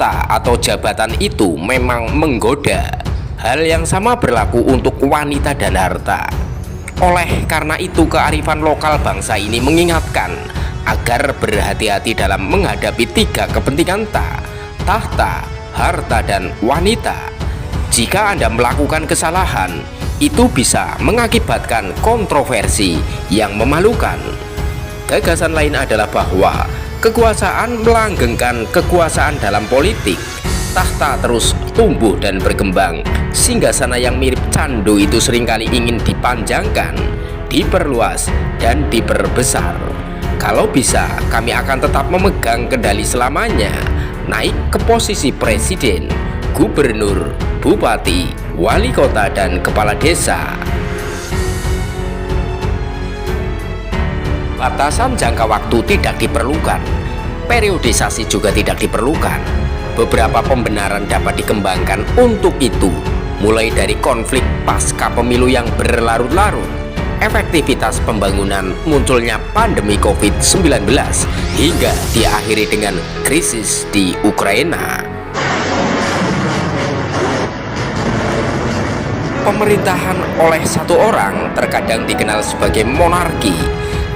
tahta atau jabatan itu memang menggoda. Hal yang sama berlaku untuk wanita dan harta. Oleh karena itu, kearifan lokal bangsa ini mengingatkan agar berhati-hati dalam menghadapi tiga kepentingan tahta, harta, dan wanita. Jika Anda melakukan kesalahan, itu bisa mengakibatkan kontroversi yang memalukan. Gagasan lain adalah bahwa kekuasaan melanggengkan kekuasaan dalam politik. Tahta terus tumbuh dan berkembang, singgasana yang mirip candu itu seringkali ingin dipanjangkan, diperluas, dan diperbesar. Kalau bisa, kami akan tetap memegang kendali selamanya, naik ke posisi presiden, gubernur, bupati, wali kota, dan kepala desa. Batasan jangka waktu tidak diperlukan, periodisasi juga tidak diperlukan. Beberapa pembenaran dapat dikembangkan untuk itu, mulai dari konflik pasca pemilu yang berlarut-larut, efektivitas pembangunan, munculnya pandemi COVID-19, hingga diakhiri dengan krisis di Ukraina. Pemerintahan oleh satu orang, terkadang dikenal sebagai monarki,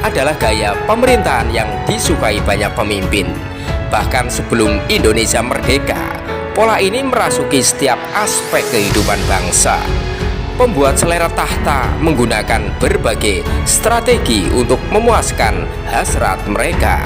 adalah gaya pemerintahan yang disukai banyak pemimpin. Bahkan sebelum Indonesia merdeka, pola ini merasuki setiap aspek kehidupan bangsa. Pembuat selera tahta menggunakan berbagai strategi untuk memuaskan hasrat mereka.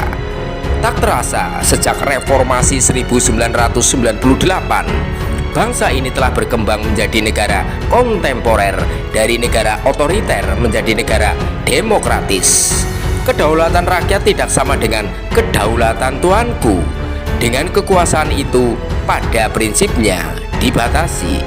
Tak terasa, sejak reformasi 1998, bangsa ini telah berkembang menjadi negara kontemporer, dari negara otoriter menjadi negara demokratis. Kedaulatan rakyat tidak sama dengan kedaulatan tuanku. Dengan kekuasaan itu pada prinsipnya dibatasi.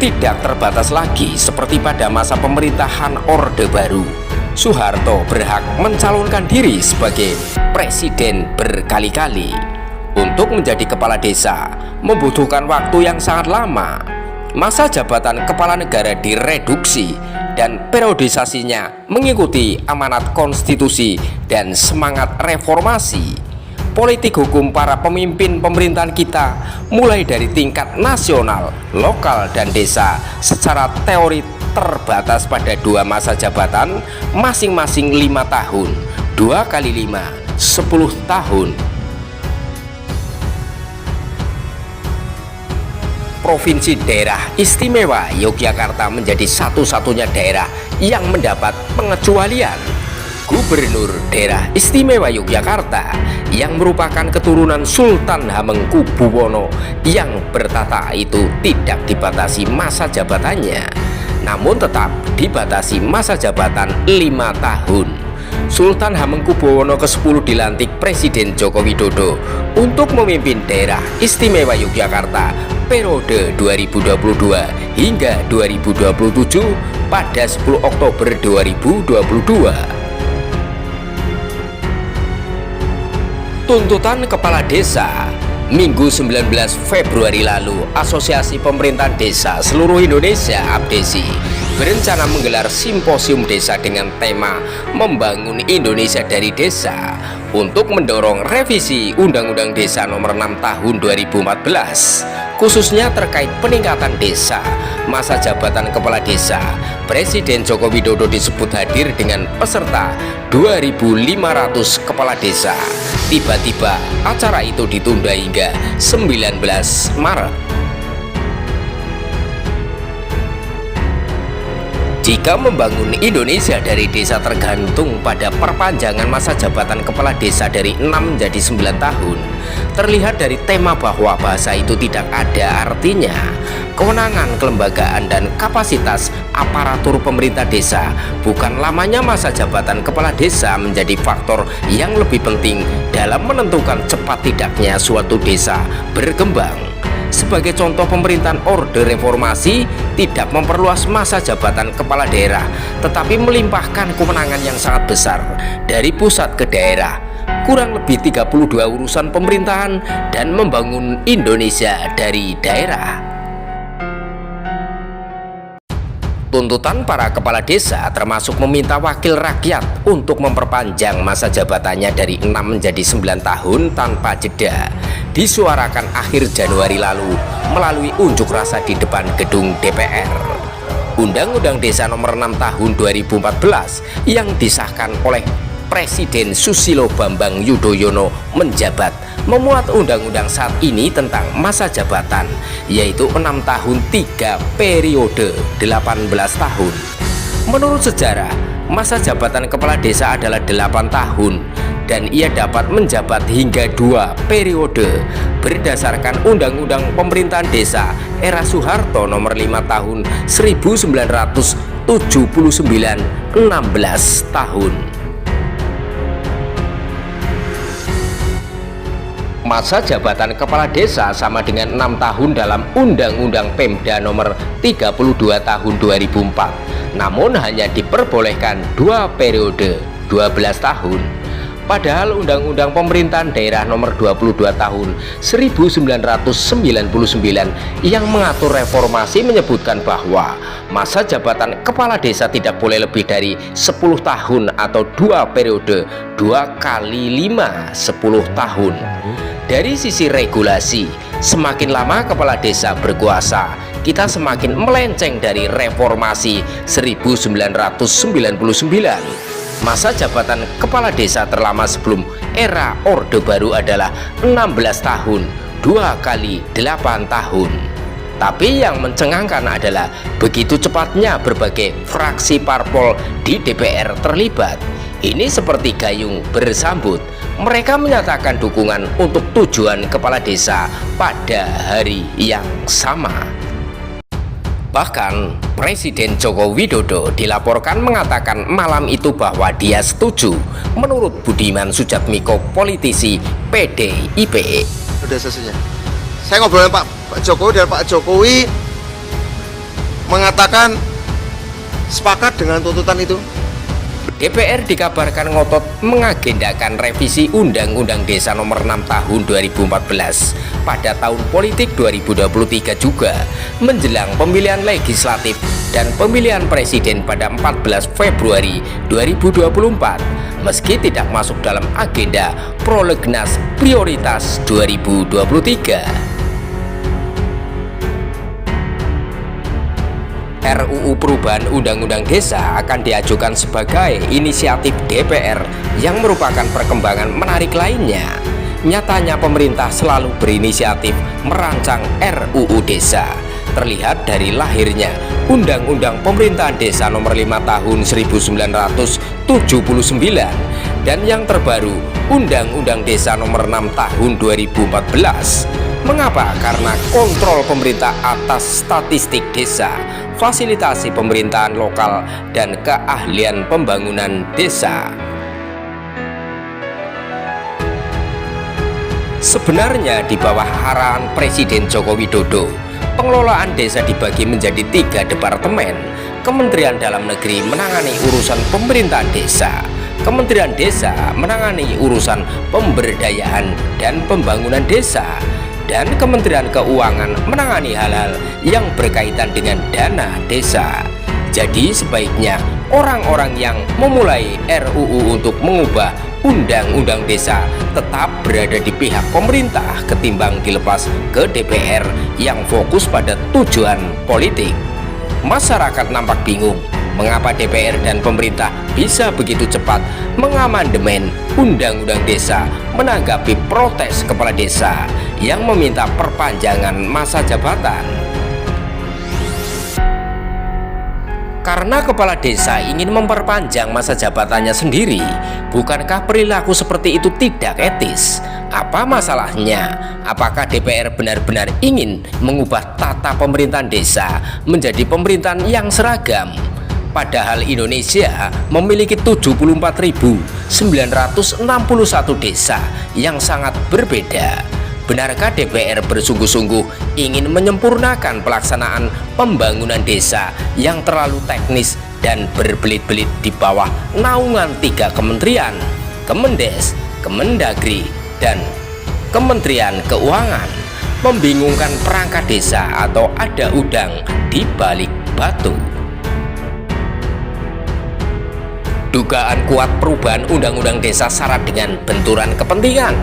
Tidak terbatas lagi seperti pada masa pemerintahan Orde Baru. Soeharto berhak mencalonkan diri sebagai presiden berkali-kali. Untuk menjadi kepala desa membutuhkan waktu yang sangat lama. Masa jabatan kepala negara direduksi dan periodisasinya mengikuti amanat konstitusi dan semangat reformasi. Politik hukum para pemimpin pemerintahan kita, mulai dari tingkat nasional, lokal, dan desa, secara teori terbatas pada dua masa jabatan, masing-masing 5 tahun, 2 kali 5, 10 tahun. Provinsi Daerah Istimewa Yogyakarta menjadi satu-satunya daerah yang mendapat pengecualian. Gubernur Daerah Istimewa Yogyakarta yang merupakan keturunan Sultan Hamengkubuwono yang bertata itu tidak dibatasi masa jabatannya, namun tetap dibatasi masa jabatan 5 tahun. Sultan Hamengkubuwono ke-10 dilantik Presiden Joko Widodo untuk memimpin Daerah Istimewa Yogyakarta periode 2022 hingga 2027 pada 10 Oktober 2022. Tuntutan kepala desa. Minggu 19 Februari lalu, Asosiasi Pemerintahan Desa Seluruh Indonesia (APDESI) berencana menggelar simposium desa dengan tema Membangun Indonesia dari Desa untuk mendorong revisi Undang-Undang Desa Nomor 6 Tahun 2014, khususnya terkait peningkatan desa. Masa jabatan kepala desa, Presiden Joko Widodo disebut hadir dengan peserta 2.500 kepala desa. Tiba-tiba acara itu ditunda hingga 19 Maret. Jika membangun Indonesia dari desa tergantung pada perpanjangan masa jabatan kepala desa dari 6 menjadi 9 tahun, terlihat dari tema bahwa bahasa itu tidak ada artinya. Kewenangan, kelembagaan, dan kapasitas aparatur pemerintah desa, bukan lamanya masa jabatan kepala desa menjadi faktor yang lebih penting dalam menentukan cepat tidaknya suatu desa berkembang. Sebagai contoh, pemerintahan Orde Reformasi tidak memperluas masa jabatan kepala daerah, tetapi melimpahkan kewenangan yang sangat besar dari pusat ke daerah, kurang lebih 32 urusan pemerintahan, dan membangun Indonesia dari daerah. Tuntutan para kepala desa termasuk meminta wakil rakyat untuk memperpanjang masa jabatannya dari 6 menjadi 9 tahun tanpa jeda disuarakan akhir Januari lalu melalui unjuk rasa di depan gedung DPR. Undang-Undang Desa Nomor 6 Tahun 2014 yang disahkan oleh Presiden Susilo Bambang Yudhoyono menjabat memuat undang-undang saat ini tentang masa jabatan, yaitu 6 tahun 3 periode 18 tahun. Menurut sejarah, masa jabatan kepala desa adalah 8 tahun dan ia dapat menjabat hingga 2 periode berdasarkan Undang-Undang Pemerintahan Desa era Soeharto Nomor 5 Tahun 1979, 16 tahun. Masa jabatan kepala desa sama dengan 6 tahun dalam Undang-Undang Pemda Nomor 32 Tahun 2004, namun hanya diperbolehkan 2 periode 12 tahun. Padahal Undang-Undang Pemerintahan Daerah Nomor 22 Tahun 1999 yang mengatur reformasi menyebutkan bahwa masa jabatan kepala desa tidak boleh lebih dari 10 tahun atau 2 periode 2 kali 5 10 tahun. Dari sisi regulasi, semakin lama kepala desa berkuasa, kita semakin melenceng dari reformasi 1999. Masa jabatan kepala desa terlama sebelum era Orde Baru adalah 16 tahun, 2 kali 8 tahun. Tapi yang mencengangkan adalah begitu cepatnya berbagai fraksi parpol di DPR terlibat. Ini seperti gayung bersambut. Mereka menyatakan dukungan untuk tujuan kepala desa pada hari yang sama. Bahkan Presiden Joko Widodo dilaporkan mengatakan malam itu bahwa dia setuju. Menurut Budiman Sujatmiko, politisi PDIP. Udah selesai. Saya ngobrol dengan Pak Jokowi dan Pak Jokowi mengatakan sepakat dengan tuntutan itu. DPR dikabarkan ngotot mengagendakan revisi Undang-Undang Desa Nomor 6 Tahun 2014 pada tahun politik 2023 juga, menjelang pemilihan legislatif dan pemilihan presiden pada 14 Februari 2024, meski tidak masuk dalam agenda prolegnas prioritas 2023. RUU Perubahan Undang-Undang Desa akan diajukan sebagai inisiatif DPR yang merupakan perkembangan menarik lainnya. Nyatanya pemerintah selalu berinisiatif merancang RUU Desa. Terlihat dari lahirnya Undang-Undang Pemerintahan Desa Nomor 5 Tahun 1979 dan yang terbaru Undang-Undang Desa Nomor 6 Tahun 2014. Mengapa? Karena kontrol pemerintah atas statistik desa, fasilitasi pemerintahan lokal, dan keahlian pembangunan desa. Sebenarnya di bawah arahan Presiden Joko Widodo, pengelolaan desa dibagi menjadi 3 departemen. Kementerian Dalam Negeri menangani urusan pemerintahan desa, Kementerian Desa menangani urusan pemberdayaan dan pembangunan desa, dan Kementerian Keuangan menangani hal-hal yang berkaitan dengan dana desa. Jadi sebaiknya orang-orang yang memulai RUU untuk mengubah Undang-Undang Desa tetap berada di pihak pemerintah ketimbang dilepas ke DPR yang fokus pada tujuan politik. Masyarakat nampak bingung mengapa DPR dan pemerintah bisa begitu cepat mengamandemen Undang-Undang Desa menanggapi protes kepala desa yang meminta perpanjangan masa jabatan. Karena kepala desa ingin memperpanjang masa jabatannya sendiri, bukankah perilaku seperti itu tidak etis? Apa masalahnya? Apakah DPR benar-benar ingin mengubah tata pemerintahan desa menjadi pemerintahan yang seragam? Padahal Indonesia memiliki 74.961 desa yang sangat berbeda. Benarkah DPR bersungguh-sungguh ingin menyempurnakan pelaksanaan pembangunan desa yang terlalu teknis dan berbelit-belit di bawah naungan 3 kementerian, Kemendes, Kemendagri, dan Kementerian Keuangan, membingungkan perangkat desa atau ada udang di balik batu? Dugaan kuat perubahan undang-undang desa syarat dengan benturan kepentingan,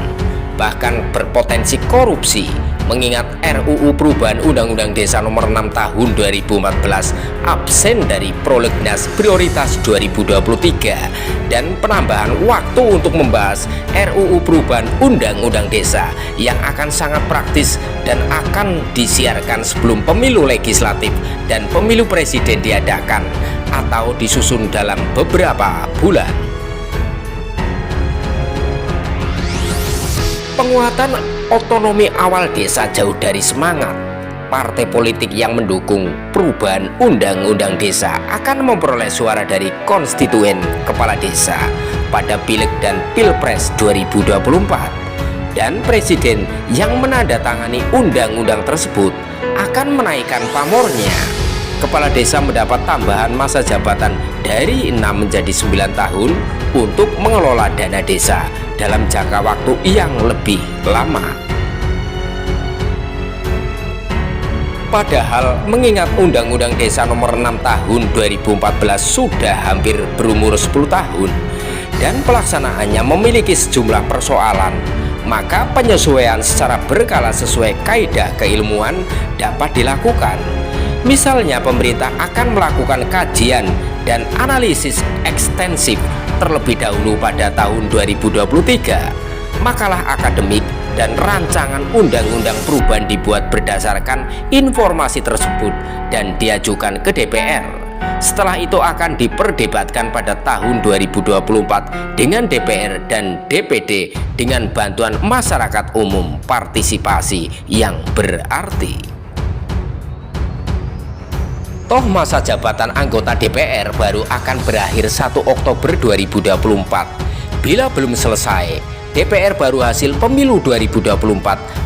bahkan berpotensi korupsi, mengingat RUU Perubahan Undang-Undang Desa Nomor 6 Tahun 2014 absen dari prolegnas prioritas 2023 dan penambahan waktu untuk membahas RUU Perubahan Undang-Undang Desa yang akan sangat praktis dan akan disiarkan sebelum pemilu legislatif dan pemilu presiden diadakan atau disusun dalam beberapa bulan. Penguatan otonomi awal desa jauh dari semangat. Partai politik yang mendukung perubahan undang-undang desa akan memperoleh suara dari konstituen kepala desa pada Pileg dan Pilpres 2024. Dan presiden yang menandatangani undang-undang tersebut akan menaikkan pamornya. Kepala desa mendapat tambahan masa jabatan dari 6 menjadi 9 tahun untuk mengelola dana desa dalam jangka waktu yang lebih lama. Padahal mengingat Undang-Undang Desa Nomor 6 Tahun 2014 sudah hampir berumur 10 tahun dan pelaksanaannya memiliki sejumlah persoalan, maka penyesuaian secara berkala sesuai kaidah keilmuan dapat dilakukan. Misalnya pemerintah akan melakukan kajian dan analisis ekstensif terlebih dahulu pada tahun 2023. Makalah akademik dan rancangan undang-undang perubahan dibuat berdasarkan informasi tersebut dan diajukan ke DPR. Setelah itu akan diperdebatkan pada tahun 2024 dengan DPR dan DPD dengan bantuan masyarakat umum partisipasi yang berarti. Toh masa jabatan anggota DPR baru akan berakhir 1 Oktober 2024. Bila belum selesai, DPR baru hasil pemilu 2024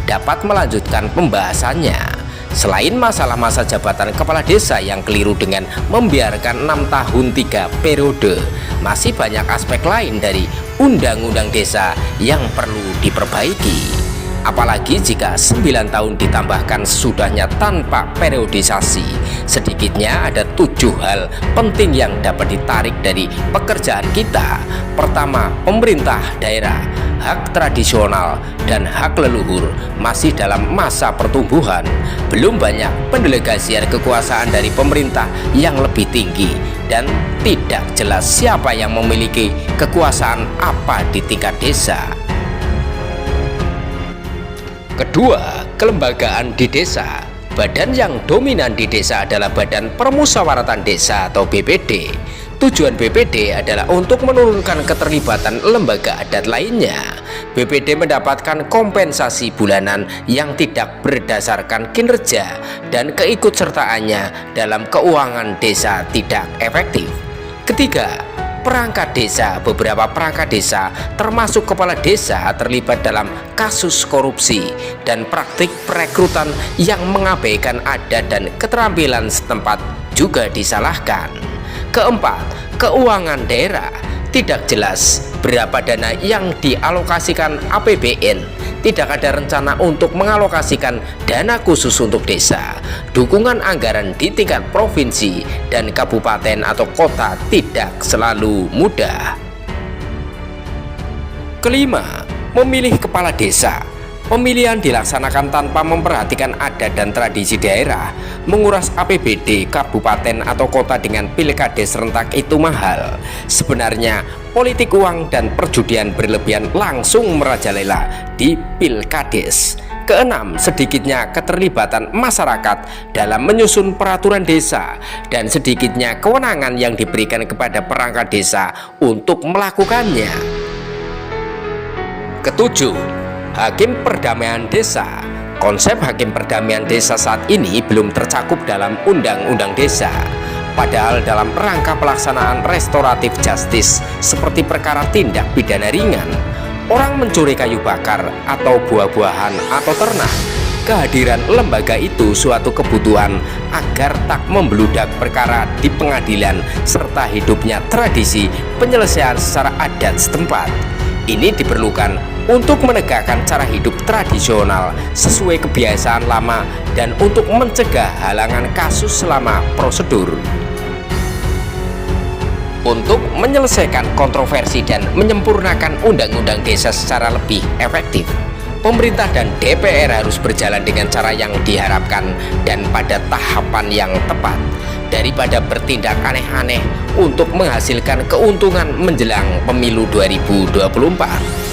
dapat melanjutkan pembahasannya. Selain masalah masa jabatan kepala desa yang keliru dengan membiarkan 6 tahun 3 periode, masih banyak aspek lain dari Undang-Undang Desa yang perlu diperbaiki. Apalagi jika 9 tahun ditambahkan sesudahnya tanpa periodisasi. Sedikitnya ada 7 hal penting yang dapat ditarik dari pekerjaan kita. Pertama, pemerintah daerah, hak tradisional dan hak leluhur masih dalam masa pertumbuhan. Belum banyak pendelegasian kekuasaan dari pemerintah yang lebih tinggi dan tidak jelas siapa yang memiliki kekuasaan apa di tingkat desa. Kedua, kelembagaan di desa. Badan yang dominan di desa adalah Badan Permusyawaratan Desa atau BPD. Tujuan BPD adalah untuk menurunkan keterlibatan lembaga adat lainnya. BPD mendapatkan kompensasi bulanan yang tidak berdasarkan kinerja dan keikutsertaannya dalam keuangan desa tidak efektif. Ketiga, perangkat desa. Beberapa perangkat desa termasuk kepala desa terlibat dalam kasus korupsi dan praktik perekrutan yang mengabaikan adat dan keterampilan setempat juga disalahkan. Keempat, keuangan daerah. Tidak jelas berapa dana yang dialokasikan APBN. Tidak ada rencana untuk mengalokasikan dana khusus untuk desa. Dukungan anggaran di tingkat provinsi dan kabupaten atau kota tidak selalu mudah. Kelima, memilih kepala desa. Pemilihan dilaksanakan tanpa memperhatikan adat dan tradisi daerah. Menguras APBD kabupaten atau kota dengan pilkades serentak itu mahal. Sebenarnya politik uang dan perjudian berlebihan langsung merajalela di pilkades. Keenam, sedikitnya keterlibatan masyarakat dalam menyusun peraturan desa dan sedikitnya kewenangan yang diberikan kepada perangkat desa untuk melakukannya. Ketujuh, hakim perdamaian desa. Konsep hakim perdamaian desa saat ini belum tercakup dalam Undang-Undang Desa. Padahal dalam rangka pelaksanaan restoratif justice seperti perkara tindak pidana ringan, orang mencuri kayu bakar atau buah-buahan atau ternak, kehadiran lembaga itu suatu kebutuhan agar tak membludak perkara di pengadilan serta hidupnya tradisi penyelesaian secara adat setempat. Ini diperlukan untuk menegakkan cara hidup tradisional sesuai kebiasaan lama dan untuk mencegah halangan kasus selama prosedur. Untuk menyelesaikan kontroversi dan menyempurnakan undang-undang desa secara lebih efektif, pemerintah dan DPR harus berjalan dengan cara yang diharapkan dan pada tahapan yang tepat, daripada bertindak aneh-aneh untuk menghasilkan keuntungan menjelang pemilu 2024.